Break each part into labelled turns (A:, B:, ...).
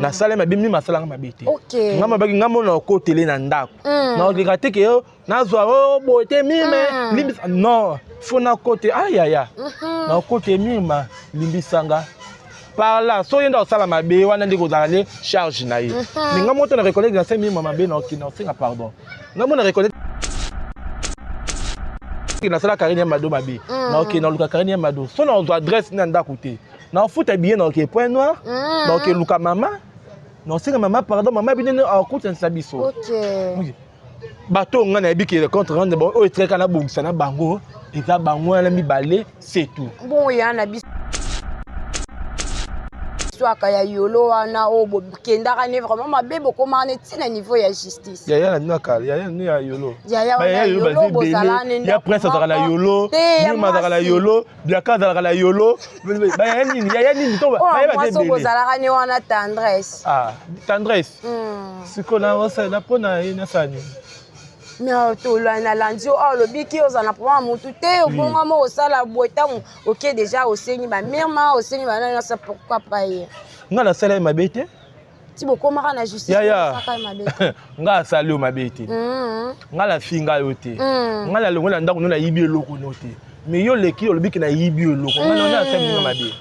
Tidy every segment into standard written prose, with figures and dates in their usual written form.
A: na sala mabe mi masala nga mabe te
B: OK
A: nga mabaki nga mona ko télé na ndako na okikate ke yo nazwa o bote mime limbisa non faut na côté ayaya na côté mima limbisanga par là so yenda osala mabe wana ndiko zala charge na ye mais nga moto na reconnaître na 5000 mabe na okina osinga pardon nga mona reconnaître na sala carrière mado mabe na okina luka carrière mado so na ozo adresse na ndako te na futa bien na ok point noir na ok luka mama na osinga mama pardon mama bine na okute na biso
B: OK
A: bato nga na ebiki le contre rendre bon o etreka na bongisa na bango eza bango na mibale c'est tout
B: bon ya na biso ya yolo wana o kendaka ne vraiment mabe bokoma na tina niveau ya justice
A: ya na kala ya ya yolo
B: ya yolo bozala ne
A: ya prince azaka la yolo ni mazaka la yolo biaka azaka la yolo ba ya nini to ba ya ba
B: bozala ne wana tendresse
A: tendresse sikona osa na pona ina sani
B: mais to la na landio le biki ozana pour mutu te bonga mo osala boita OK déjà osengi ba mirma osengi ba na ça pourquoi pas ye
A: nga na sala mabete
B: ti bokoma na justice
A: saka mabete nga sala mabete nga la finga yote nga la longola ndako na yibi eloko note mais yo leki le biki na yibi eloko nga na sala mabete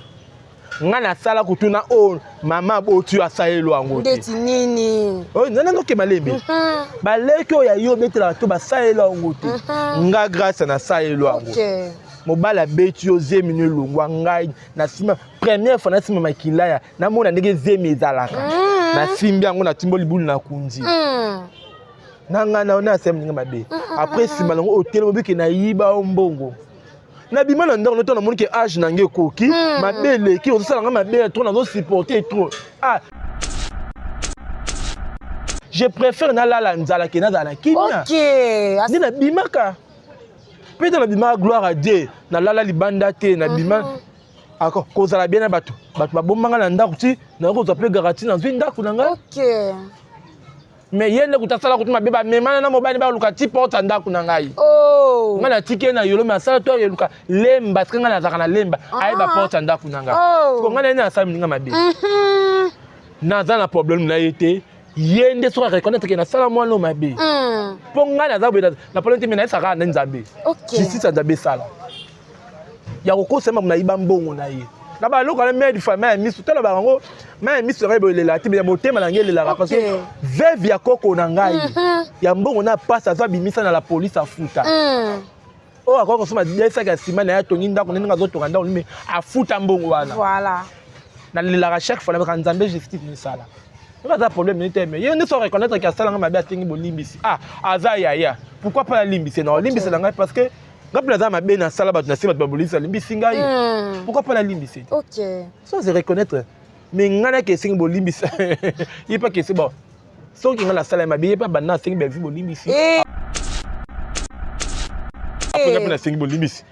A: nga na sala kutuna o mama botu asaelo ango
B: ndeti nini
A: oh nana ngoke malembe baleki o ya yo betela to basaelo ango te nga grâce na saelo ango
B: OK
A: mobala beti yo zeminu longwa ngai na sima première fois na sima makilaya na mona ndenge zemi ezalaka na simbi ango na timboli bulu na kunzi nanga na ona sem ninga mabe après sima longo hotel mobiki na yiba mbongo na bima na ndako to na moni ke âge na nge koki mabele ki osala nga mabele trop na zo supporter trop je préfère na la nzala ke na zala kimia
B: OK
A: ni na bimaka peut-être na bima gloire à Dieu na lala libanda te na bima ako kozala bien na bato babombanga na ndako ti na ko zappe garantie na zwi ndako na nga
B: OK
A: mais yende kutasala kutuma beba memana na mobali ba luka ti porte ndako na ngai
B: oh
A: nga na tike na yolo masala to yeluka lemba tkenga na zaka na lemba ai ba porte ndako na nga ko nga na sala minga mabe na za na problème na yete yende so reconnaître que na sala moi no mabe po nga na za na problème te na saka na nzambe justice nzambe sala ya ko sema na iba mbongo na ye na ba loko na mère de famille misu tala ba ngo mais misu rebo le la tibe ya motema na ngele la parce que veuve ya koko na ngai ya mbongo na passe aza bimisa na la police afuta o akoko soma desa ka sima na ya tongi ndako ninga zo tonga ndako mais afuta mbongo wana
B: voilà
A: na la chaque fois na ka nzambe justice ni sala pas de problème ni te mais ne saurait reconnaître que sala nga mabe atingi bolimbisi aza ya pourquoi pas la limbisi non limbisi na ngai parce que quand plaza mabe na sala ba na sima ba bolisa limbisi ngai pourquoi pas la limbisi
B: OK
A: sans se reconnaître mais ngana ke singi bolimbisi il pas que c'est bon so ki ngala sala mabe pas bana singi ba vi bolimbisi après na singi bolimbisi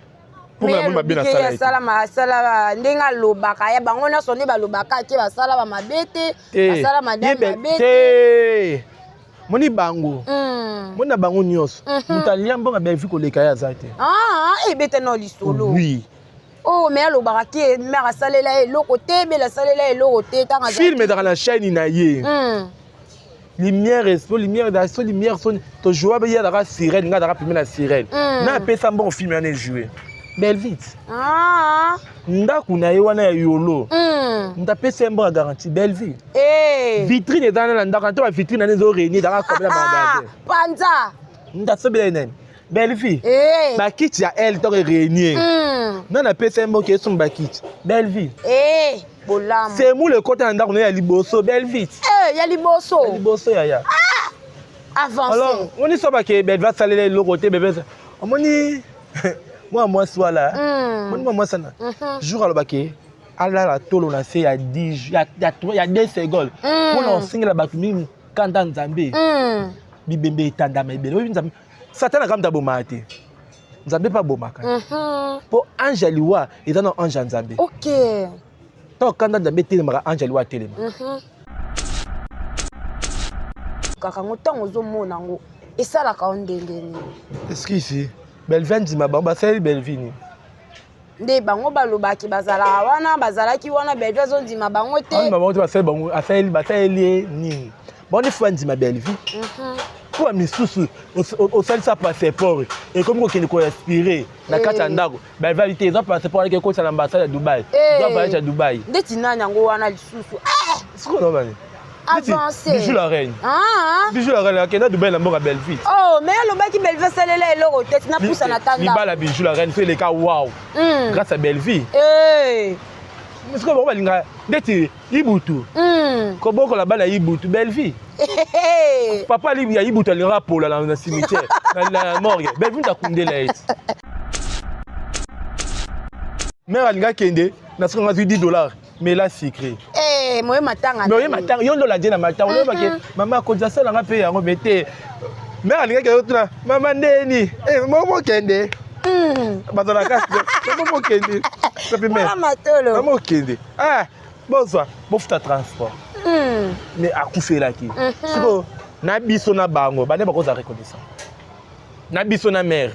A: pour na mabe na sala
B: sala ndenga lobaka ya bango na sonne ba lobaka ke ba sala ba mabete ba sala madame mabete moni bango mona bango nyos mutalia mbonga ba vi koleka ya zate ebete no lisolo
A: oui
B: oh mais lobaka ke mère salela eloko te bela salela eloko te tanga
A: film dans la chaîne na ye lumière son to joie ya dara sirène nga dara pimena sirène na pesa mbongo film ya ne jouer belle vite ndako na ye wana ya yolo ndapesa mbongo garantie belle vie vitrine ezana na ndako to ba vitrine na zo réunir dara comme la magasin
B: panza
A: ndasobela nene belle vie ba kit ya elle to réunir na pesa mbongo ke son ba kit belle vie
B: bolam
A: c'est mou le côté ndako na ya liboso belle vite
B: ya liboso
A: ya
B: avancé
A: alors on y soba ke belle va saler le côté bébé omoni moi soit là moi ça jour alors baké ala la tolo na se ya 10 ya 2 secondes pour on singla bakumi kanda nzambe bibembe etanda mebele nzambe satana kam ta bomate nzambe pas bomaka pour angeliwa ezana ange nzambe
B: OK
A: to kanda nzambe telema angeliwa telema
B: kaka ngotango zomona ngo esala ka ndenge ni
A: est-ce que ici Belvin dit ma bamba c'est Belvini
B: nde bango balobaki bazalaka wana bazalaki wana Bellevue azondima bango te
A: bango te basaleli nini bango nde fo ndima Bellevue po bamisusu osalisa passeport ekomi kokende koinspire na kati ya ndako bavali te eza passeport aleki ekotisa na ambassade ya Dubai voyage ya Dubai
B: ndeti nani yango wana lisusu
A: sikonobani
B: avancé
A: Bijou la reine Bijou la reine akende à Dubai na mboka Bellevue
B: oh mais alobaki Bellevue asalela eloko te tina pusa na tanda
A: libala Bijou la reine so eleka wow grâce à Bellevue mais sikoyo bango balinga ndeti Ibutu kobokola bana Ibutu Bellevue papa libi ya Ibutu alingaka pola na cimetière na morgue Bellevue ndakundela eti mère alinga kende na sikoyo ngazwi $10 mais là secret
B: moye matanga
A: moye matanga yo ndola je na matanga yo bake mama konza sala nga pe yango bete mère alinga ke tuna mama ndeni momo kende bazala kasi momo kende sapi mère momo kende bonsoir bofuta transport mais akufelaki siko na biso na bango bane bakoza reconnaissance na biso na mère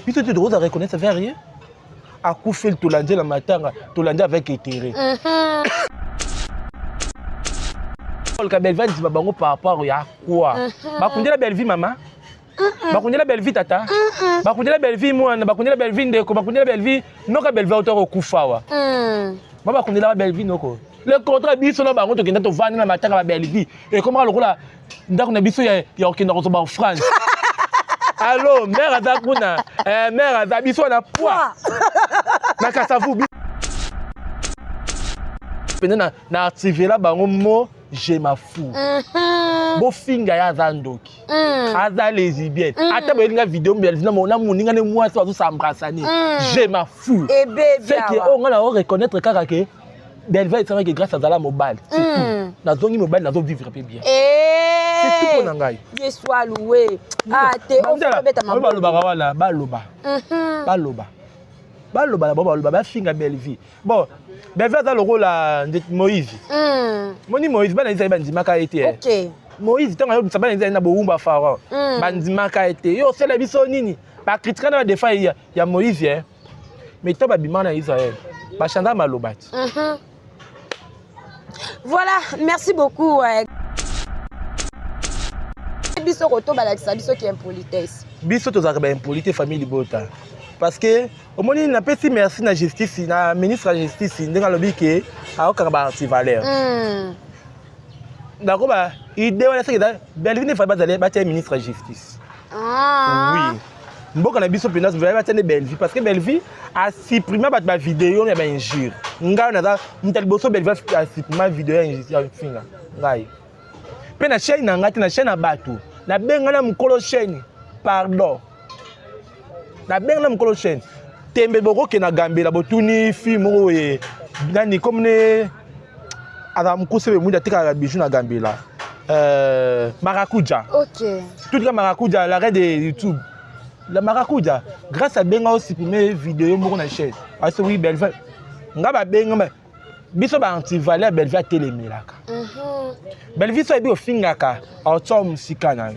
A: biso te doza reconnaissance vers rien akufeli tolandi na matanga tolandi avec intérêt ka Bellevue ndima bango par rapport ya quoi bakundela Bellevue mama bakundela Bellevue tata bakundela Bellevue mwana bakundela Bellevue ndeko bakundela Bellevue noka Bellevue auto kufa wa ba bakundela Bellevue noko le contrat biso na bango tokenda to vandi na matanga ba Bellevue et comment lokola ndako na biso ya okenda ko ba France allo mère aza kuna mère aza biso na poids na kasavu pena na activer bango mo je m'en fous bofinga ya zandoki aza lesbienne ata bolinga vidéo Bellevue na mona moninga ne moi ça s'embrassani je m'en fous c'est que on va reconnaître kaka que Bellevue c'est vrai que grâce à Zala mobile c'est tout na zongi mobile na zo vivre bien c'est tout pour ngai
B: je sois loué te on beta mama
A: baloba wala baloba baloba ba finga Bellevue bon Bellevue dans le rôle de Moïse moni Moïse bana nzai bandimaka ete
B: OK
A: Moïse tant yo sabana nzai na boumba pharaon bandimaka ete yo sela biso nini ba critique na defa ya Moïse mais to ba bimana Israël ba chanda malobati
B: voilà merci beaucoup biso koto balakisa biso qui impolitesse
A: biso tozaka ba impolité famille libota parce que au moins n'a pas si merci na justice na ministre de justice ndinga lobi ke aoka ba anti-valeur d'accord ba idée wala c'est que Bellevue ne fa pas aller ba ministre de justice oui mboka na biso pena va ba Bellevue parce que Bellevue a supprimé ba vidéo na ba injure nga na za mutaliboso Bellevue a supprimé vidéo ya injure finga ngai pena chaîne na ngati na chaîne na bato na benga na mukolo chaîne pardon na benga na mukolo chaîne tembe boko ke na gambela botuni film oye nani comme ne ala mukosebe muda tika Bijou na gambela Maracuja
B: OK
A: tout le Maracuja la reine de YouTube la Maracuja grâce à benga aussi premier vidéo moko na chaîne parce que oui Bellevue nga ba benga biso ba anti-valeur Bellevue telemelaka Bellevue so ebi ofingaka autom sikana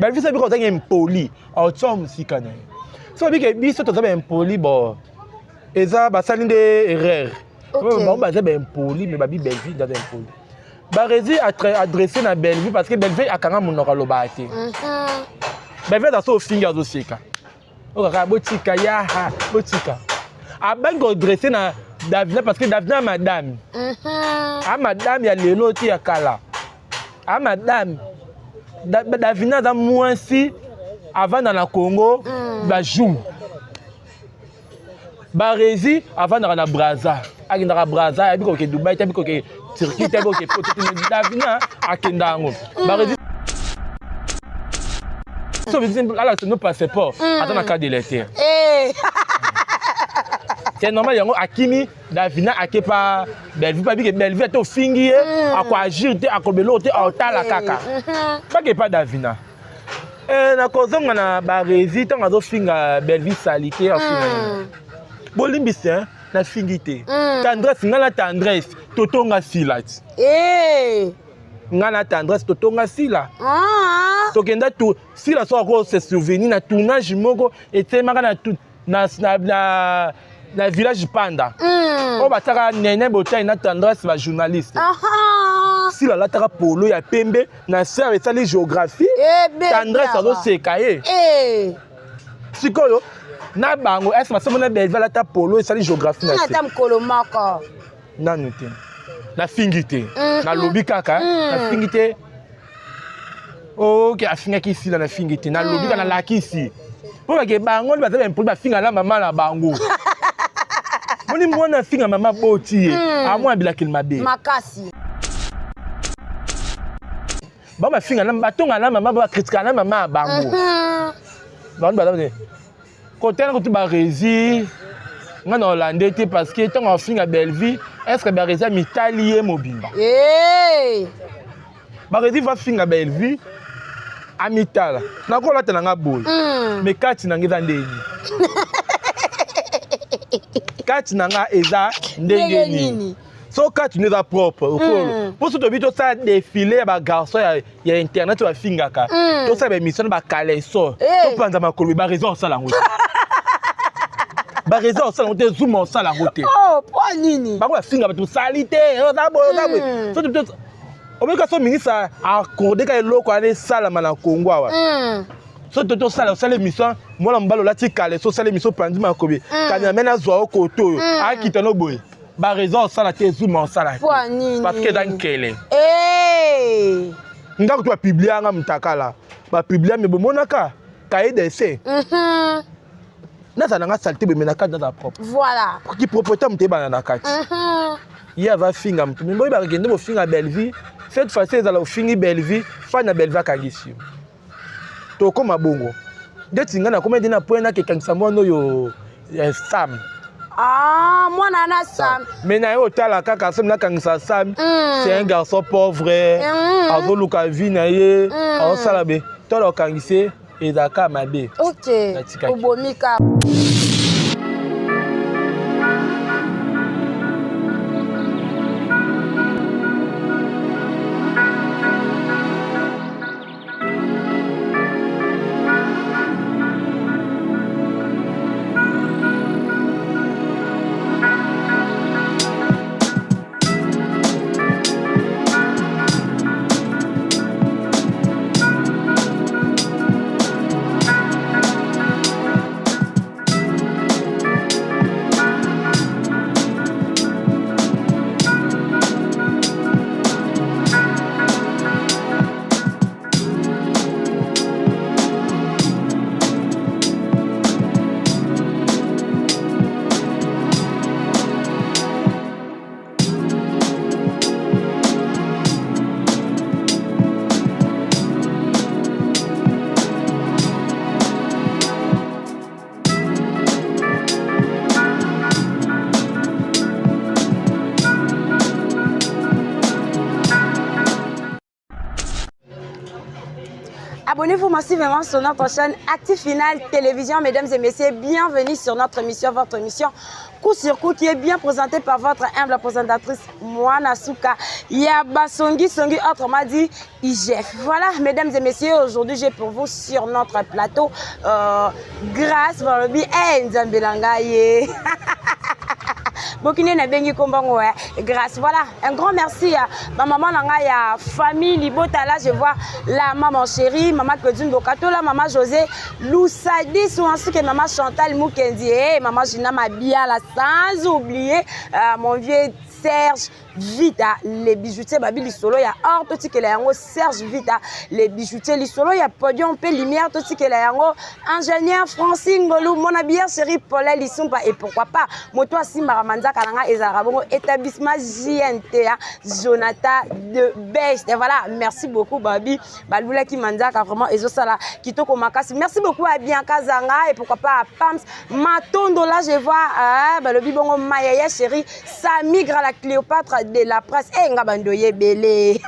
A: Bellevue so ebi ko tenge impoli autom sikana so ebi ke biso to za impoli bo eza basali nde erreur ba ba za impoli mais ba bi Bellevue da impoli ba rési adressé na Bellevue parce que Bellevue akanga monoko lobate Bellevue da so finga zo sika o ka botika ya ha botika abango adressé na Davina parce que Davina madame madame ya lelo ti ya kala madame Davina za mwasi avant dans la Congo ba jour ba rési avant dans la Brazza akindaka Brazza abiko ke Dubai tabiko ke Turquie tabiko ke Davina akendango ba rési so alors c'est nos passeports attends la carte de l'été c'est normal yango akimi Davina akepa Bellevue pas que Bellevue est au fingi akwa agir te akobelo te otala kaka pas que pas Davina na kozonga na ba rési tant azo finga Bellevue salité en finga bolimbise na fingité tendresse ngala tendresse totonga silat ngala tendresse totonga sila tokenda tu sila so ko se souvenir na tournage moko etemaka na na village Panda. On va tara nene botai na tendresse ba journaliste. Si la latara polo ya pembe na sert et ça les géographie. Tendresse azo sekaye. Sikoyo na bango est ma semona belva la ta polo et ça les géographie na.
B: Na tam kolomaka.
A: Na nuté. Na fingité. Na lobby kaka, na fingité. Oh, qui a fini ici dans la fingité. Na lobby kana la ici. Pour que bango ba za pour ba finga la maman la bango. Moni mwana finga mama boti. A moi bila qu'il mabe.
B: Makasi.
A: Ba ma finga na batonga na mama ba critique na mama bango. Ba on ba da. Côté na ko ba rési. Nga na Hollandais te parce que tant on finga Belleville, est-ce que ba rési mitalier mobimba. Ba rési va finga Belleville. Amitala. Na ko lata nga boy. Mais kati na ngeza ndeni. Kati na nga eza ndenge nini. So kati neza propre okolo. Pour ce to ça défilé ba garçon ya internet ba fingaka. To ça ba mission ba kaleso. To panza makolo ba raison ça la ngote. Ba raison ça la ngote zoom ça la ngote.
B: Oh, pour nini?
A: Ba ko finga ba to salité. Ça boy. So to Omeka so ministre a accordé ka eloko ale sala na Congo awa. So toto sala mission moi mbalo lati kale so sala mission pandi makobi. Kanya mena zo okoto yo. A kitano boy. Ba raison sala te zoom sala. Parce que dans kele. Ndako to publier nga mtakala. Ba publier me bomonaka cahier d'essai. Na za nga saleté be menaka dans ta propre.
B: Voilà.
A: Qui propriété mte ba na kati. Il va finga mtu. Mbo ba gende bo finga Belleville. Cette fois-ci, ils ont fini Belleville, fan à Belleville Kagisi. To koma bongo. Detinga na combien dina point na ke kangisamo no yo Sam.
B: Ah, moi nana Sam.
A: Mais na yo tala kaka Sam na kangisa Sam. C'est un garçon pauvre. Azo luka vie na ye, azo salabe. To lo kangise ezaka mabe.
B: OK. Obomika. Abonnez-vous massivement sur notre chaîne Active Final Télévision, mesdames et messieurs. Bienvenue sur notre émission, votre émission Coup sur Coup, qui est bien présentée par votre humble présentatrice Moana Souka Yabasongi Songi, autrement dit IGF. Voilà, mesdames et messieurs, aujourd'hui j'ai pour vous sur notre plateau grâce à Balobi Nzambelangaye. Bokine na bengi kombango grâce. Voilà, un grand merci à ma maman nanga ya famille Libota. Là je vois la maman chérie, maman Claudine Bokato, la maman José Loussadis, ou ainsi que maman Chantal Moukendi et maman Gina Mabia, là, sans oublier mon vieux Serge Vita, les bijoutiers Babi Solo, il y a or tout que la Serge Vita, les bijoutiers Solo, il y a podium peu lumière tout que la ingénieur Francine Golou, mon habilleur chéri Paul Lissumpa, et pourquoi pas moto Simba Manza Kalanga et Zarabongo établissement JNT Jonathan de Best. Et voilà, merci beaucoup Babi Balboula qui Manza vraiment et ça Kitoko Makasi. Merci beaucoup à Bianca Zanga et pourquoi pas à Pams Matondo. Là je vois le bibongo Maya chéri Sami Gra la Cléopâtre de la presse. Eh, Ngabandoye Belé.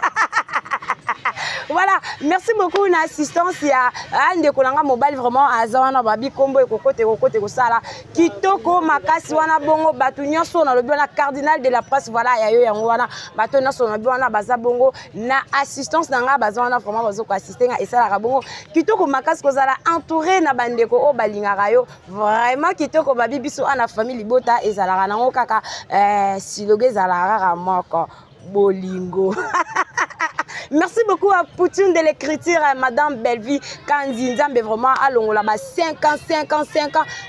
B: Voilà, merci beaucoup une assistance ya ande kolanga mobile vraiment azawana babi kombo ekokote kosala kitoko makasi wana bongo batu nyonso na lobi wana cardinal de la presse voilà ya yo yango wana batu nyonso na lobi wana baza bongo na assistance nanga baza wana vraiment bazo ko assister nga esala bongo kitoko makasi kozala entouré na bandeko o balingaka yo vraiment kitoko babi biso ana famille Libota ezalaka nango kaka siloge ezalaka moko bolingo. Merci beaucoup à Poutine de l'écriture, Madame Bellevie Kandi Nzambe vraiment alongola ba 5 ans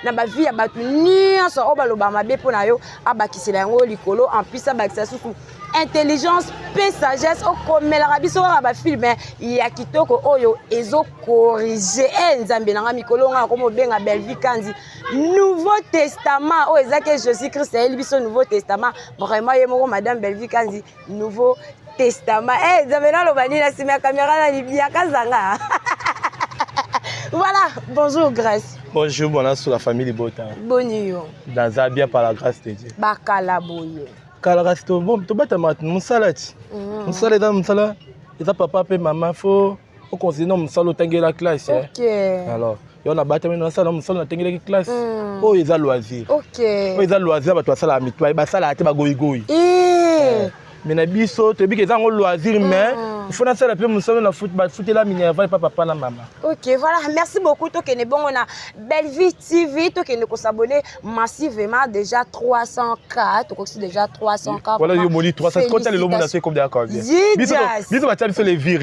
B: na ba vie ya batu nyonso o baloba mabe pona yo abakisela yango likolo en plus abakisa susu intelligence pe sagesse o komela biso ba film ya kitoko oyo ezo corriger Nzambe nanga mikolo nga komo benga Bellevie Kandi Nouveau Testament o ezake Jésus Christ ya biso Nouveau Testament vraiment yemo Madame Bellevie Kandi Nouveau Testament. Zamena lobani na sima caméra na libia kazanga. Voilà, bonjour Grâce.
A: Bonjour, bonjour sur la famille Libota.
B: Bonjour.
A: Dans bien par la grâce de Dieu.
B: Bakala boye.
A: Kala grâce to bon, to bata mat musalati. Musala dans musala. Et ça papa et maman faut au conseiller non musala tanguer la classe.
B: OK.
A: Alors, y on a bata mais musala musala tanguer la classe. Oh, ils a loisir.
B: OK.
A: Oh, ils a loisir ba to sala mitwa, ba sala ate ba goigoi. Mais na biso to bi ke zango loisir mais il faut na sala pe musala na football la Minerva pas papa na maman.
B: OK, voilà, merci beaucoup to kene bongo na Bellevie TV to kene ko s'abonner massivement déjà 300K, to ko déjà 300K.
A: Voilà, yo moli 300 quand le monde a fait comme d'accord bien. Biso ba tali sur les vies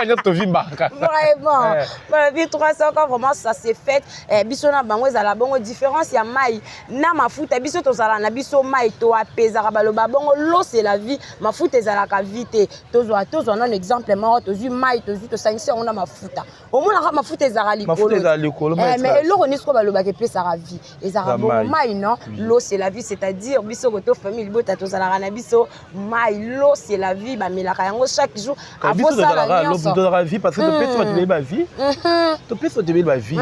A: la to vie baraka.
B: Vraiment. Voilà, 300K vraiment ça s'est fait. Biso na bango ezala bongo différence ya mai na mafuta biso to zala na biso mai to apeza baloba bongo l'eau c'est la vie, mafuta ezala ka vite. Tozo un exemple mort tozu mai tozu to sanction on a mafuta. Au moins mafuta ezala likolo.
A: Mafuta ezala likolo.
B: Mais l'eau on est ko baloba ke pesa ka vie. Ezala bongo mai non, l'eau c'est la vie, c'est-à-dire biso koto famille Libota to zala na biso mai l'eau c'est la vie ba melaka yango chaque jour.
A: Biso zala l'eau to zala vie parce que to pesa te ba vie. To pesa te ba vie.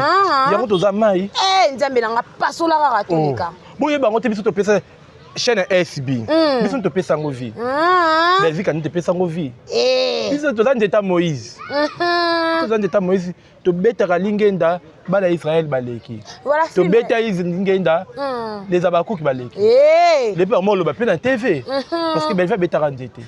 A: Yango to za mai.
B: Nzambe nanga pasola ka tolika.
A: Boye bango te biso to pesa chaîne SB. Biso to pesa ngo vie. Bellevie Kandi te pesa ngo vie. Biso to za ndeta Moïse. To za ndeta Moïse to beta lingenda bala Israël baleki.
B: Voilà.
A: To beta lingenda les abakouk baleki. Les pères mo lo ba pe na TV parce que Bellevie beta ndete.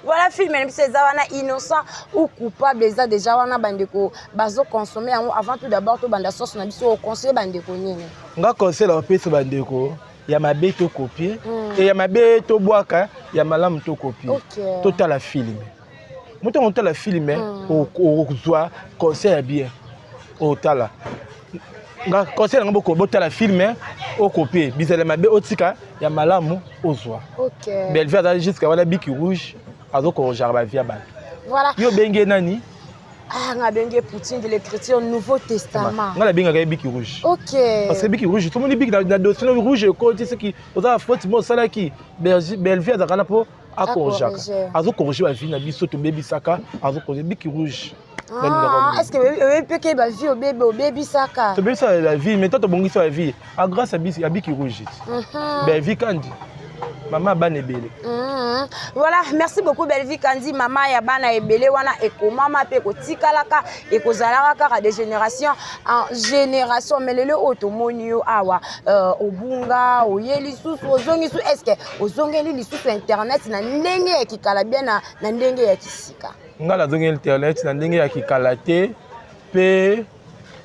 B: Voilà film même c'est wana innocent ou coupable ça déjà wana bandeko bazo consommer avant tout d'abord to banda sauce na biso au conseil bandeko nini.
A: Nga conseil la pesa bandeko ya mabe to copier et ya mabe to boaka ya malamu to copier. Total la film. Moto on la film au zwa conseil bien. Au tala. Nga conseil nga boko bota la film au copier. Bizela mabe otika ya malamu ozwa.
B: OK.
A: Bellevie a jusqu'à wala biki rouge azo ko jarba via ba.
B: Voilà.
A: Yo benge nani?
B: nga benge Poutine de l'écriture Nouveau Testament.
A: Nga la benga ga biki rouge.
B: OK.
A: Parce que biki rouge, tout le monde biki na dossier rouge ko tu sais qui oza faute mo sala ki Bellevie a zakana po akorjaka. Azo corriger ba vie na biso to baby saka azo corriger biki rouge.
B: Est-ce que vous pouvez que vie au baby saka?
A: Tu peux ça la vie mais toi tu bongi sur la vie. A grâce à biki rouge. Bellevie Kandi. Maman bana ebele.
B: Voilà, merci beaucoup Bellevie Kandi maman ya bana ebele wana ekomama pe kotikalaka ekozalaka kaka de génération en génération mais lelo otomoni yo awa obunga oyeli susu ozongi su est-ce que ozongeli lisusu internet na ndenge ya kikala bien na ndenge ya kisika.
A: Nga zongi internet na ndenge ya kikala te pe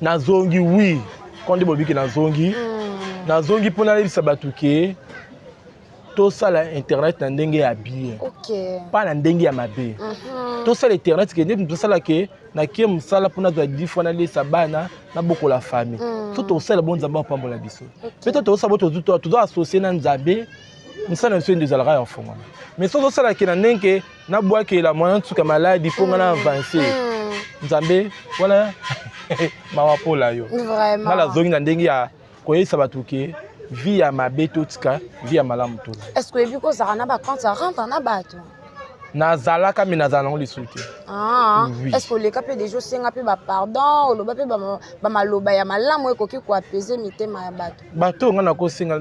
A: na zongi oui konde bobiki na zongi pona lebisa batuke tout ça la internet na ndenge ya bien.
B: OK.
A: Pas na ndenge ya mabe. Tout ça l'internet que tout ça la ke na kie musala pona za difona le sabana na boko la famille. Tout ça la bon nzamba pambola biso. Peut-être tout ça boto tout doit associer na nzambe musala nso ndio zalaka en fond. Mais tout ça la ke na ndenge na boa ke la moyen tuka maladie pour na avancer. Nzambe voilà mawapola yo.
B: Vraiment.
A: Mala zongi na ndenge ya koyesa batuke vie à ma bétotika, vie à malamu.
B: Est-ce que vous avez vu que ça rentre na bato?
A: nazalaka mais nazala les soutiens.
B: Ah, est-ce que les capes des jours senga pe ba pardon, o loba pe ba maloba ya malamu ekoki ko apaiser mitema ya bato.
A: Bato nga na ko senga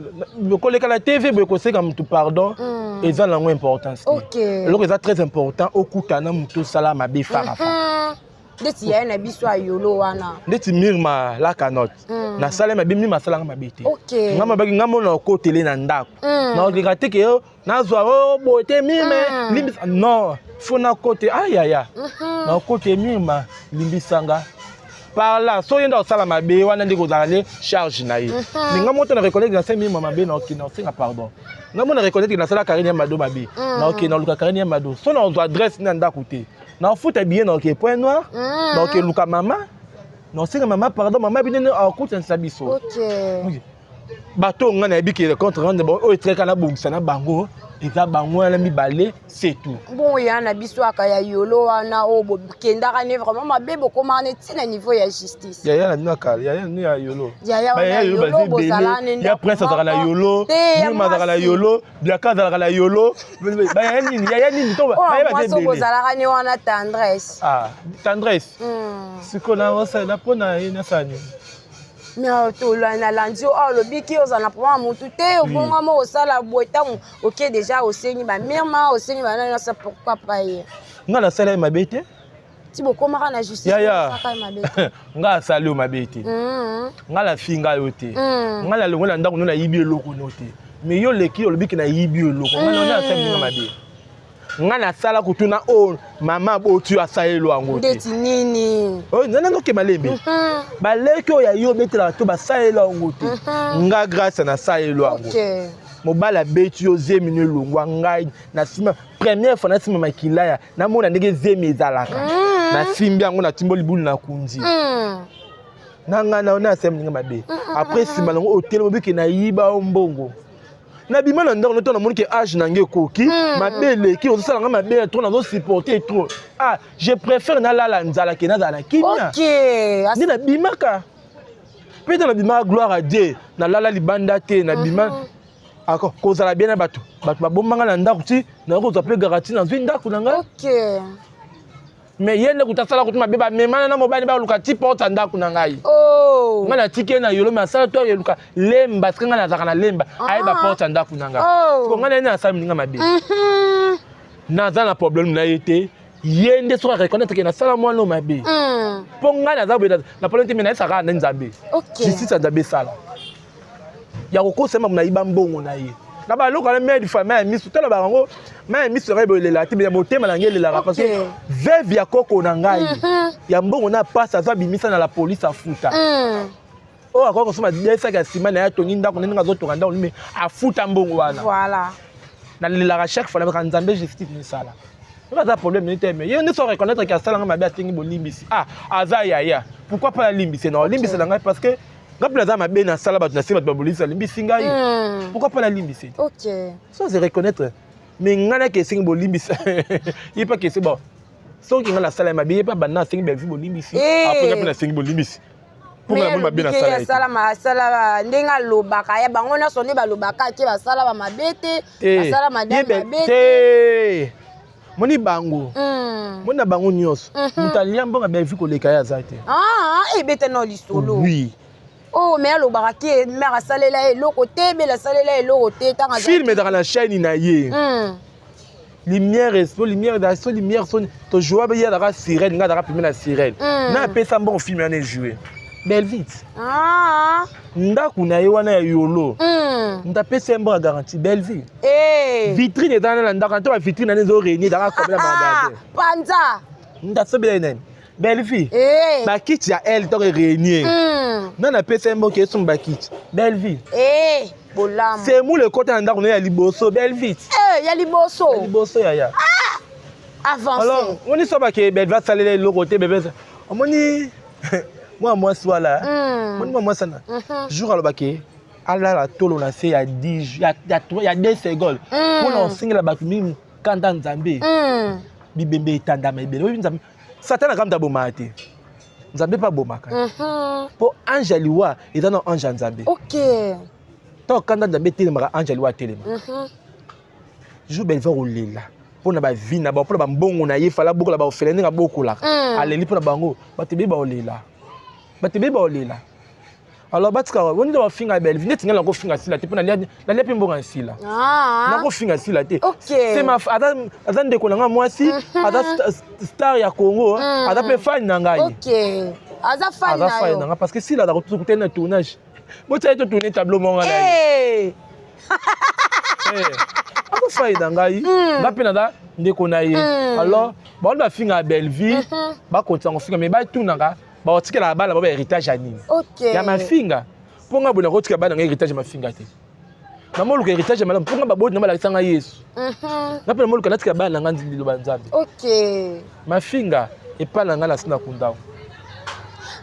A: ko leka la TV boy ko senga mutu pardon et ça langue importance.
B: OK.
A: Alors c'est très important okutana mutu sala mabe farafa.
B: Ndeti ya na biso ayolo wana.
A: Ndeti mirma la canotte. Na sala mabe mi masala nga mabe te.
B: OK.
A: Nga mabaki nga mona ko tele na ndako. Na regate ke yo na zwa o bote mime limbisa non faut na côté aïe aïe. Na côté mirma limbisanga. Par là so yenda sala mabe wana ndiko zale charge na ye. Nga moto na reconnaître na 5000 mabe na okina singa pardon. Nga mona reconnaître na sala Karine Mado mabe. Na okina luka Karine Mado. So na zo adresse na ndako te. Na futa bien na ok point noir. Na ok luka mama. Na singa mama pardon mama binene akuta nsabiso.
B: OK.
A: Bato nga na ebiki le contre rendre bon o etreka na bongisa na bango eza bango na mibale c'est tout.
B: Bon ya na biso akaya yolo wana o bo kenda ka ne vraiment mabe boko mane tina niveau ya justice.
A: Ya na kala ya ni ya yolo.
B: Ya yolo bo salane
A: ya prince za la yolo, ni ma za la yolo, bien ka za la yolo. Ba ya ni to ba ya ba
B: so bo salaka ni wana tendresse.
A: Ah, tendresse. Siko na wasa na pona ina sani.
B: Mais to la na landio o lo biki o za na poma mutu te o bonga mo o sala boita OK déjà o sengi ba mirma o sengi ba na ça pourquoi pas ye.
A: Nga la sala mabete?
B: Ti bo koma na justice
A: saka mabete. Nga sala o mabete. Nga la finga yo te. Nga la longo na ndako no na yibi eloko no te. Mais yo leki o lo biki na yibi eloko. Nga no na sala mabete. Nga na sala kutuna o mama botu asaelo ango te.
B: Ndeti nini?
A: Oh nana ngoke malembe. Ba leki o ya yo betela to ba saelo ango te. Nga grâce na saelo ango.
B: OK.
A: Mobala beti yo zemi ne longwa ngai na sima première fois na sima makilaya na mona ndenge zemi ezalaka. Na simbi ango na timboli bulu na kunzi. Na nga na sema ninga mabe. Après sima longo hotel mobiki na yiba mbongo. Na bima na ndako to na moni ke âge na nge koki mabele ki ozo sala nga mabele trop na zo supporter trop. Ah, je préfère na la nzala ke na za na kinya.
B: OK.
A: Ni na bimaka. Peut-être na bima gloire à Dieu na lala libanda te na bima. Ako kozala bien na bato. Bato babombanga na ndako ti na ko zo pe garantie na zo ndako na nga.
B: OK.
A: Mais yende kutasala kutuma beba memana na mobali ba luka ti porte ndako na ngai.
B: Oh.
A: Nga na tike na yolo ma sala to yeluka lemba sika nga na zaka na lemba ayi ba porte ndako na ngai. Ko nga na sala ninga mabe. Na za na problème na yete yende so reconnaître que na sala moi no mabe. Po nga na za bo na problème te na saka na nzambe.
B: OK.
A: Justice nzambe sala. Ya ko sema mna iba mbongo na ye. Na ba loka na mère de famille misu tala ba ngo mais misu rebo le la tibe motema na ngeli la parce que veuve ya koko na ngai ya mbongo na pasa za bimisa na la police afuta o akoko soma desa ka sima na ya tongi ndako ninga zo tonga ndako mais afuta mbongo wana
B: voilà
A: na la chaque fois na nzambe justice ni sala pas ça problème ni te mais il ne saurait reconnaître que sala nga mabe atingi bo limbisi aza ya pourquoi pas la limbisi non limbisi na ngai parce que Pourquoi pas la limbisi?
B: OK.
A: Ça c'est reconnaître. Mais ngana ke sing bo limbisi. Il pas que c'est bon. So ki ngana sala mabe pas banna sing be bo limbisi. Après na sing bo limbisi. Pour la bonne mabe na sala.
B: Sala ma sala ndenga lobaka ya bango na soni ba lobaka ke ba sala ba mabete, ba sala madame mabete.
A: Moni bango. Mona bango nyos. Mutalia mbonga be vu ko leka ya zate.
B: Et bete no lisolo.
A: Oui.
B: Oh mais lo baraki mère salela eloko te be la salela eloko te tanga
A: film dans la chaîne na ye lumière est lumière dans son lumière son to joie be ya la sirène nga da filmer la sirène na pesa bon film en jouer belle vite ndaku na ye wana ya yolo nda pesa mbo garantie belle vie vitrine dans la ndaku to vitrine na zo réunir dans comme la magasin
B: panza
A: nda so bien nene belle fille ba kit ya elle to réunir non na pesa mbo ke son ba kit belle vie
B: bolam
A: c'est mou le côté ndako na ya liboso belle vie
B: ya liboso
A: ya
B: avancé
A: alors on y so ba ke belle va saler le côté bébé omoni moi soit moi sana jour alors ba ke ala la tolo na se ya 10 ya 2 secondes pour on signe la bakumi kanda nzambe bibembe tanda mebele nzambe Satan a comme d'abomate. Nzambe pas bomaka. Pour Angeliwa, il donne ange Nzambe.
B: OK.
A: Tant quand Nzambe téléma Angeliwa téléma. Jou belle va rouler là. pour na ba vie na ba pour ba mbongo na ye fala beaucoup la ba ofele nga beaucoup la aleli pour na bango batebe ba olela alors batika woni ba finga Belleville neti ngala ko finga sila te pour na lia pe mbongo sila na ko finga sila te c'est ma azan de kolanga moi si ada star ya Congo ada pe fan na ngai
B: aza fan na
A: nga parce que sila da ko tena tournage mo tsa to tourner tableau monga na ako fai na ngai ba pe na da ndeko na ye alors ba on ba finga Belleville ba ko tsango finga me ba tunanga ba otikela bana ba héritage ya nini ya mafinga ponga bona kotika bana nga héritage ya mafinga te na moluka héritage ya malamu ponga babodi na balakisanga Yesu na pe moluka natika bana nga ndilo banzambe mafinga epala nga na sina kundao.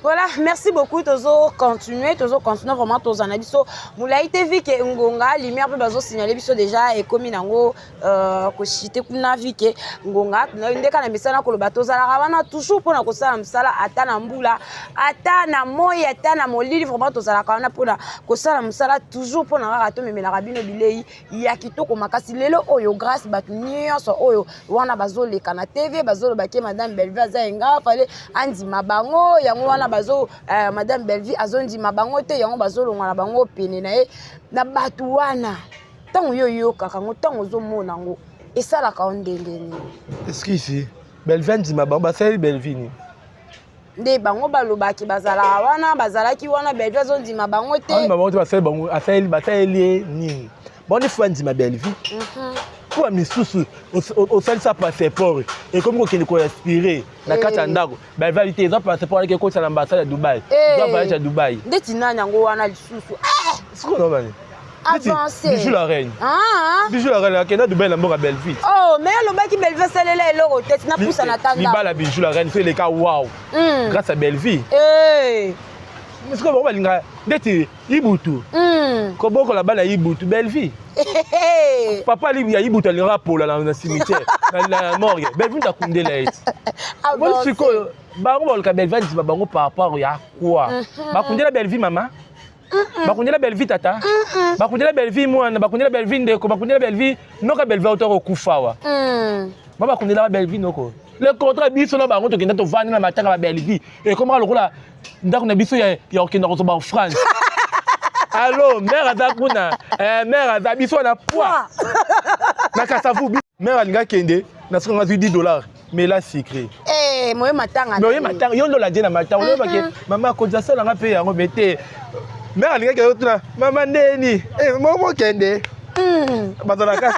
B: Voilà, merci beaucoup. Toujours continuer vraiment tous en abisso. Moula été vu que Ngonga lumière peut bazo signaler biso déjà et comme nango ko chité kuna vu que Ngonga na ndeka na misala ko lobato za la toujours pour na ko sala msala ata na mbula ata na moya ata na molili vraiment tous la kana pour na ko sala msala toujours pour na rato memela rabino bilei ya kitoko makasi lelo oyo grâce batu nyonso oyo wana bazo le kana TV bazo lobake madame Belleville za enga fale andi mabango yango wana bazo madame Belleville azondi mabango te yango bazo longa bango pene na ye na batu wana tango yo kaka ngo tango zo mona ngo esala ka ondenge ni
A: est-ce que ici Belleville ndi mabango basali Belleville
B: nde bango balobaki bazala wana bazalaki wana Belleville azondi mabango te
A: mabango te basali bango asali ni bon il faut ndi ma Belleville pour misusu au sel ça passeport et comme qu'on ko respirer na kata ndako ba validité ça passeport avec ko sala ambassade à Dubaï doit voyager à Dubaï
B: ndeti nani ngo wana lisusu
A: siko no bani
B: avancé
A: bijou la reine kenda Dubaï na mboka Belleville
B: mais le baki Belleville salela eloko tete na poussa na tanda
A: libala bijou la reine c'est le cas wow grâce à Belleville mais ce que on va linga ndeti ibutu ko boko la bana ibutu Belleville papa libi ya ibutu alinga pola na cimetière na morgue Belleville ta kundela eti bon siko bango bolka Belleville ndi bango par rapport ya quoi ba kundela Belleville mama ba kundela Belleville tata ba kundela Belleville mwana ba kundela Belleville ndeko ba kundela Belleville noka Belleville auto kufawa ba kundela Belleville noko le contrat biso na bango to kenda to vandi na matanga ba Belleville et comment lokola ndako na biso ya okenda ko ba France. Allô, mère Azakuna, mère Azabiso na poids. Na kasavu, mère Alinga Kende, na sera $10, mais là secret.
B: Moi matanga.
A: Mais matanga, yon la dina matanga, on va que maman koza sala nga pe yango bete. Mère Alinga Kende, maman ndeni, maman Kende. Bazala kasse,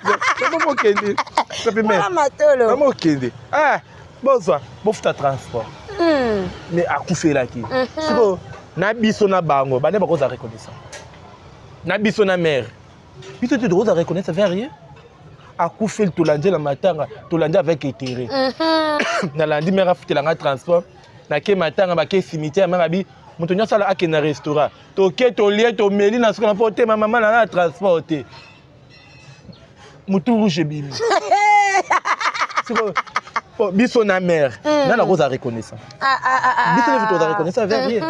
A: maman Kende. Ça peut mettre. Maman Kende. Ah, bonsoir, boufta transport. Mais à couper là qui. C'est bon. Na biso na bango, ba ne ba ko za reconnaissance. Na biso na mère biso te droit à reconnaître vers rien a couper le tolandé la matanga tolandé avec intérêt na landi mère afutela nga transport na ke matanga ba ke cimetière mama bi muto nya sala akena restaurant to ke to lié to meli na soko na porter maman na transporter mutu rouge bimi c'est biso na mère na la rose à reconnaissance biso ne veut reconnaître vers rien.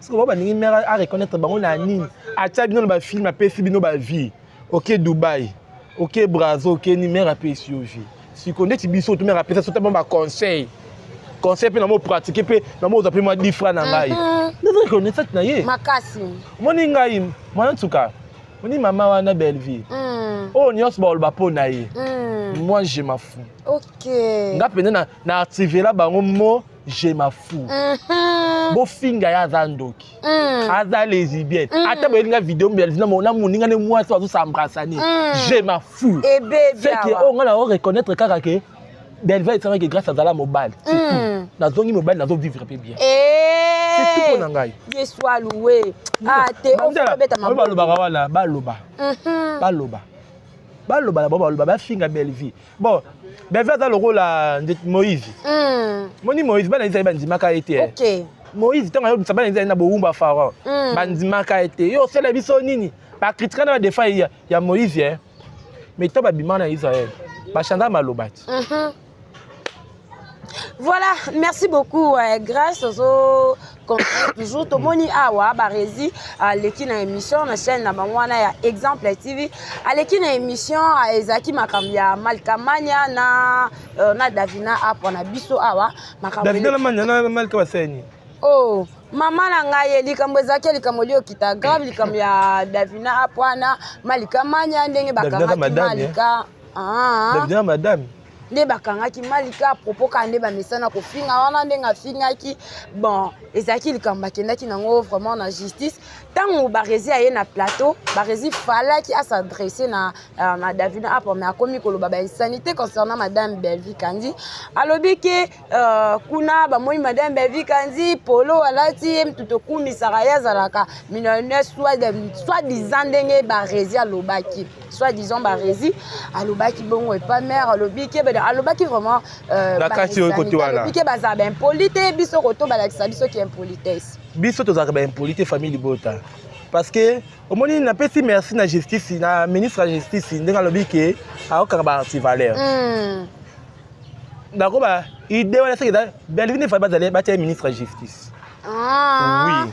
A: Parce que moi, je vais reconnaître que je suis un film, je suis un vie. Ok, Dubaï, ok, Brazil, ok, numéro à pays sur vie. Si vous connaissez biso, tu me rappelles, c'est un conseil. Conseil, puis je pratique, puis je vais moi 10 francs. Je vais reconnaître ça.
B: Makasi.
A: Moi, en tout cas, maman a Belleville. Oh, nous sommes pas naïe. Moi, je m'en fous.
B: Ok.
A: Je activé là, je m'en fous. Bo finga ya zandoki aza lesbienne ata bolinga vidéo Belleville na moninga ne moi so s'embrassani je m'en fous c'est que on va reconnaître kaka que Belleville c'est vrai que grâce à Zala mobile c'est tout na zongi mobile na zo vivre bien c'est tout pour ngai
B: je sois loué te o beta ma
A: baloba wala baloba ba finga Belleville bon Belleville dans le rôle de Moïse moni Moïse bana isa bandimaka été
B: OK
A: Moïse tant ayo sabana isa na boumba pharaon bandimaka été yo sela biso nini ba critique na defa ya Moïse mais to ba bimana Israël ba chanda malobati
B: Voilà, merci beaucoup. Grâce aux toujours tout moni awa barezi leki na émission na chaîne na bamwana ya Exemple TV aleki na émission ezaki makambi ya Malikamanya na Davina apo na biso awa makambi
A: Davina na manya na Malika baseni.
B: Oh, mama na ngai likambo ezaki likambo lio kita grave likambo ya Davina apo na Malikamanya ndenge bakangaki Malika.
A: Davina madame.
B: Nde bakangaki Malika à propos kande ba mesana ko finga wana ndenga fingaki bon ezaki likambo kendaki nango vraiment na justice tango barezi aye na plateau barezi falaki à s'adresser na Davina apo mais akomi koloba ba insanité concernant madame Belvi Kandi alobi ke kuna ba moi madame Belvi Kandi polo alati mtuto kumi saraya zalaka millionnaire soit disant ndenge barezi alobaki soit disant barezi alobaki bongo et pas mère alobi ke alobaki vraiment alobaki baza ben impolite biso koto balakisa biso ki impolitesse
A: biso tozaka ba impolite famille libota parce que au moni na pesi merci na justice na ministre de justice ndenge alobi ke aokaka ba antivaleur d'accord ba idée wala sekeda Belvi ne fa bazale ba tia ministre de justice oui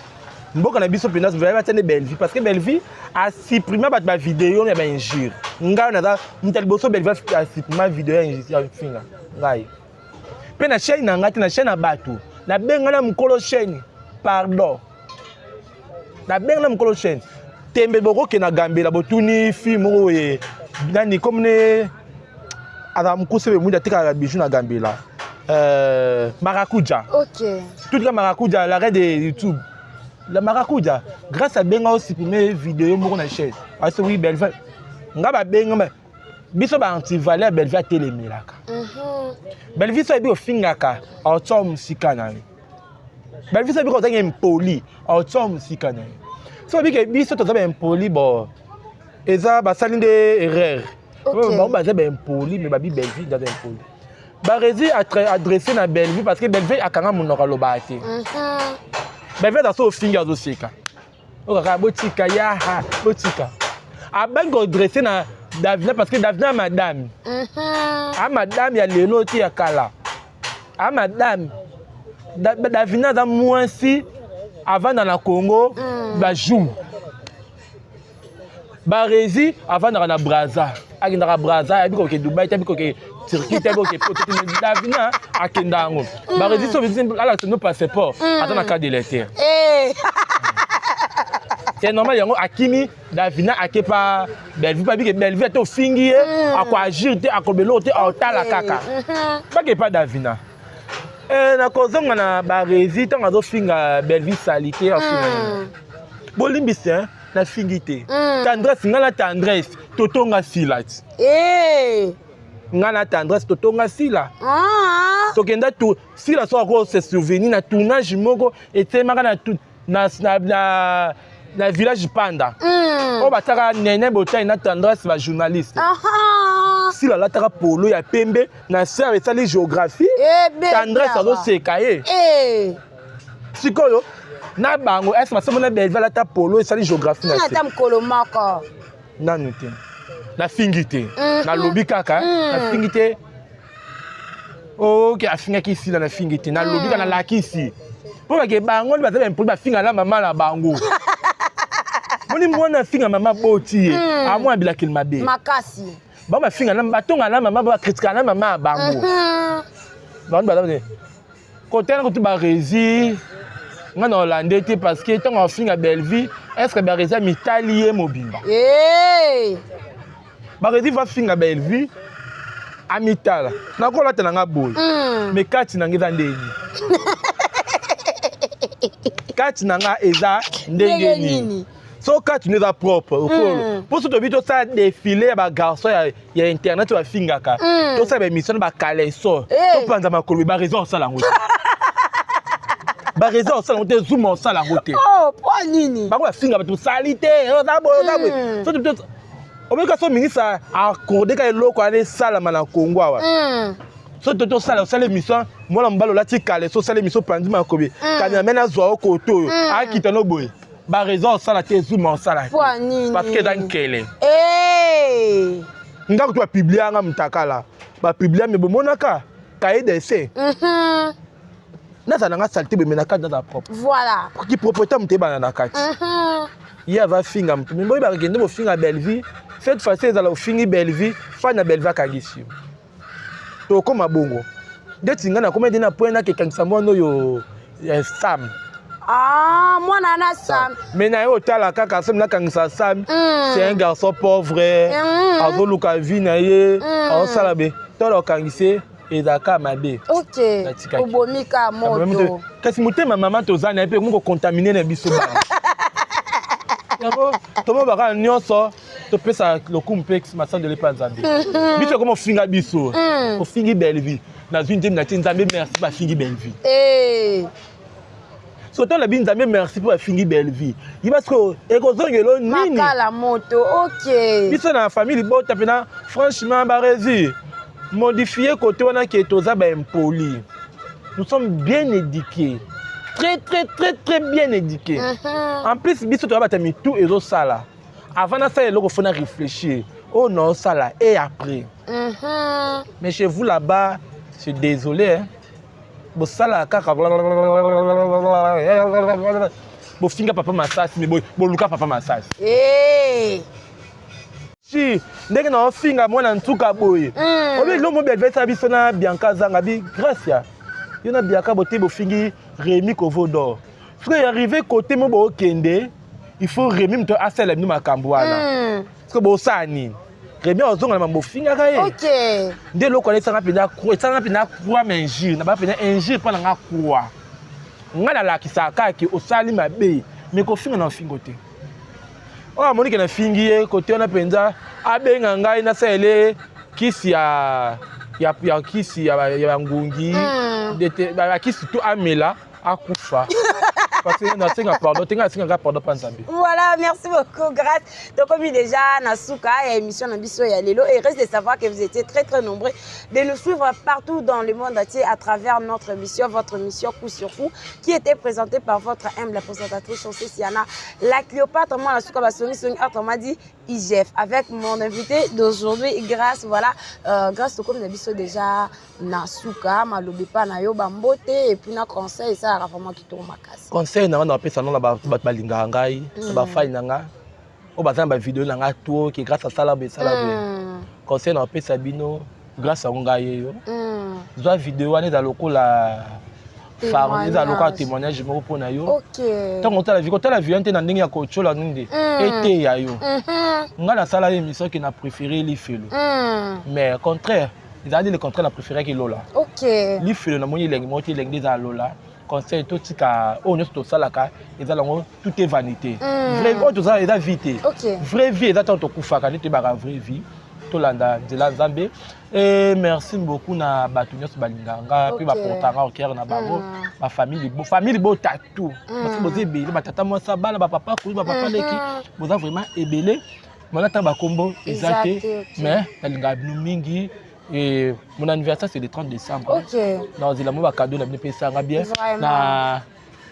A: mboka na biso pena va tia ne Belvi parce que Belvi a supprimé ba vidéo ya ba injure nga na mutali boso Belvi a supprimé vidéo ya injure finga ngai pe na chaîne na ngati na chaîne na bato na benga na mukolo chaîne pardon na benga na mukolo chaîne tembe boko ke na gambela botuni film oye nani comme ne ala mukuse be muda tika bijou na gambela Maracuja
B: OK
A: toute la Maracuja l'arrêt de YouTube la Maracuja grâce à benga aussi supprimer vidéo moko na chaîne parce que oui Belvi nga ba benga ma biso ba anti-valeur Belvi a telemelaka Belvi so ebi ofingaka auto musika na Belvi so ebi ko tanga impoli auto musika na so bi ke biso to za impoli bo eza ba sali de erreur ba ba za impoli mais ba bi Belvi za impoli ba rezi adressé na Belvi parce que Belvi akanga munoko lobate Belvi da so finga zo sika o ka botika ya ha botika abango adressé na Davina parce que Davina madame madame ya lelo ti ya kala madame Davina za mwasi avant dans la Congo ba jour ba rezi avant dans la Brazza akindaka Brazza abiko ke Dubai tabiko ke Turquie tabiko ke Davina akendango ba rezi so ala no passeport attends na carte de l'été c'est normal yango akimi Davina akepa Belvi pa bike Belvi to fingi akwa agir te akobelo te otala kaka pa ke pa Davina na kozonga na ba rezi tanga zo finga Belvi salite afinga bolimbise na fingite tendresse ngala tendresse totonga silat ngala tendresse totonga sila tokenda tu sila so ko se souvenir na tournage moko etemaka na village Panda o bataka nene botai na tendresse ba journaliste si la lataka polo ya pembe na serve sali géographie tendresse azo sekaye sikoyo na bango est masomo na Belvi lata polo sali géographie na
B: tam kolomaka
A: nanu te na fingite na lobi kaka na fingite OK afinga kisi na fingite na lobi kana lakisi po ba ke bango ba za ba finga na mama na bango moni mwana finga mama boti amwa bila kilmabe
B: makasi
A: ba finga na batonga na mama ba critique na mama bango ba ba côté na ko ba rezi ngana Hollandais te parce que tant on finga Belvi est-ce que ba rezi mitalier mobimba ba rezi va finga Belvi amitala na ko lata nga boy mais kati na ngeza ndeni kati na nga eza ndenge nini so kati neza propre okolo pour to bito ça défiler ba garçon ya internet ba fingaka to ça ba émission ba kaleso to panza makolo ba raison ça la ngote ba raison ça la ngote zoom ça la ngote
B: pour nini
A: ba ko finga ba to salite za boy so to omeka so ministre accordé ka eloko ane sala na Congo awa so to sala sala émission mwana mbalo lati kaleso sala émission pandi makobe kana mena zo koto akita no boy ba raison ça la te zoom ça la parce que dans quel ngako tu publier nga mtakala ba publier me bomonaka cahier d'essai. Nazala nga saleté be menaka dans ta propre.
B: Voilà.
A: Qui propriété mte bana na kati. Ya va finga mtu. Mboyi ba kende bo finga Belleville. Cette fois-ci ezala fingi Belleville, fa na Belleville kagisi. To koma bongo. Deti nga na combien de na point na ke kangisa mwana yo Sam.
B: Ah, moi nana Sam.
A: Mais na yo tala kaka Sam na kangisa Sam. C'est un garçon pauvre. Azo luka vie na ye. Azo sala be. To lo kangise ezaka mabe.
B: OK. Obomika moto.
A: Kasi mutema mama tozana pe ko contaminer na biso ba. Yako tomo baka nyonso to pesa lokumu pe masan de lepanzambe. Biso comme finga biso. O fingi Belleville. Na zunde na tinzambe merci ba fingi Belleville. Surtout la binzambe merci pour fingi Belleville. Il parce que ekozongelo nini?
B: Makala moto. OK.
A: Biso na famille bota pena franchement ba rési. Modifier côté wana qui est oza ba impoli. Nous sommes bien éduqués. Très bien éduqués. En plus biso to ba tami tout ezo sala. Avant ça il faut réfléchir. Oh non ça là et après. Mais chez vous là-bas, je suis désolé hein. Bo sala kaka bo finga papa massage mais bo luka papa massage. Si ndenge na finga mwana ntuka boye. Obi lo mo belvesa biso na Bianca Zanga bi Gracia. Yo na Bianca boté bo fingi Rémi Kovodor. Parce que arrivé côté mo bo kende, il faut Rémi mto asela ni makambo wana. Parce que bo sani. Rémi ozonga na mambo finga ka ye.
B: OK.
A: Nde lo connaître nga pena croix menjir na ba pena injir pa nga croix. Nga na la kisaka ki osali mabe mais ko finga na fingote. Oh Monique na fingi ye côté on a penza abenga ngai na sele kisi ya kisi ya ngungi de ba kisi to amela akufa. Parce que na singa pardon pardon panzambi.
B: Voilà, merci beaucoup grâce. Donc comme déjà Nasuka et émission na biso ya lelo et reste de savoir que vous étiez très nombreux de nous suivre partout dans le monde entier à travers notre émission, votre émission Coup sur Coup qui était présentée par votre humble présentatrice Chancé Siana, la Cléopâtre moi Nasuka basoni songi autrement dit IGF avec mon invité d'aujourd'hui grâce voilà grâce au comme na biso déjà Nasuka malobi pa na yo bambote et puis na conseil ça a vraiment qui tourne makasi.
A: Conseil na wana pesa na ba balinga ngai ba fai na nga o bazana ba vidéo na nga to ki grâce à ça la be conseil na pesa bino grâce à ngai yo zo vidéo wana za lokola farni za lokola témoignage mo po na yo
B: OK
A: tant on la vie ante na ndenge ya ko chola ninde été ya yo nga na sala émission qui na préféré li felo mais contraire ils ont dit le contraire na préféré que lola
B: OK
A: li felo na moni lengi moti lengi za lola conseil tout tika on est tout ça là tout est vanité vrai tout ça est vite vraie vie est tant to kufa ka te ba vraie vie to landa de la Zambie et merci beaucoup na batunya so balinganga puis ba portanga au cœur na bango ma famille beau tatou parce que boze belé ba tata moi ça bana ba papa ku ba papa leki boza vraiment ebelé mona ta ba kombo exacté mais balinga binu mingi. Et mon anniversaire c'est le 30 décembre.
B: OK.
A: Dans il a mon cadeau na pesa nga bien. Na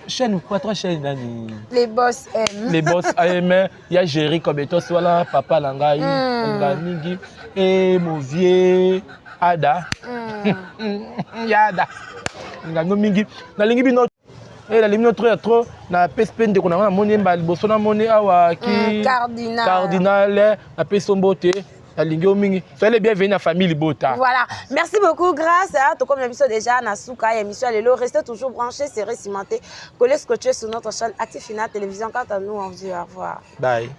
A: chaîne quoi trois chaînes nani.
B: Les boss aiment.
A: Les boss aiment. Il y a Jerry Kobeto voilà papa langai mingi et mon vieux Ada. Yada. Ngano mingi. Na lingi bino et la limite trop na PSP de kona moni mbali boso na moni awa ki cardinal na pesombote. Soyez bienvenue à la famille Bota.
B: Voilà. Merci beaucoup. Grâce à tout comme l'émission déjà, Nasuka et émission Lelo. Restez toujours branchés, serrés, cimentés. Collez scotché sur notre chaîne Actif Fina Télévision. Quant à nous, on vous dit au revoir.
A: Bye.